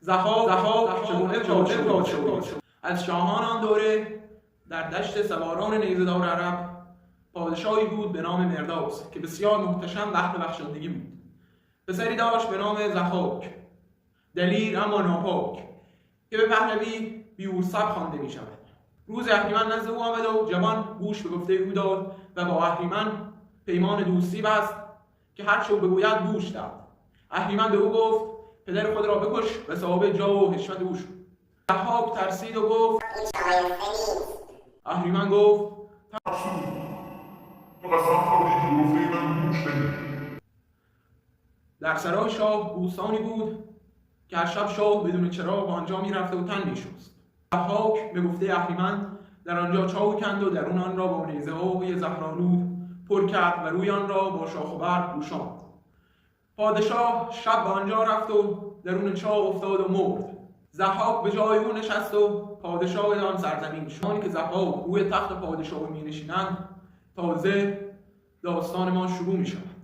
ضحاک چگونه پادشاه شد. از شاهان آن دوره در دشت سواران نیزه‌دار عرب پادشاهی بود به نام مرداس که بسیار محتشم و اهل بخشندگی بود. پسری داشت به نام ضحاک، دلیر اما ناپاک، که به پهلوی بیورسب خوانده می شود. روز اهریمن نزد او آمد و جوان گوش به گفته او داد و با اهریمن پیمان دوستی بست که هر چه بگوید گوش داد. اهریمن به او گفت پدر خود را بکش و صاحب جاه و حشمت او شو. ضحاک ترسید و گفت اهریمن گفت تو قسم خوردی که گفته من گوش بدی. در سرای شاه بوستانی بود که هر شب شاه بدون چراغ آنجا میرفت و تن میشست. ضحاک به گفته اهریمن در آنجا چاه کند و درون آن را با نیزه‌های زهرآلود پر کرد و روی آن را با شاخ و برگ پوشاند. پادشاه شب به آنجا رفت و درون چاه افتاد و مرد. ضحاک به جای او نشست و پادشاه آن سرزمین شد. که ضحاک روی تخت پادشاه می نشینند تازه داستان ما شروع می شود.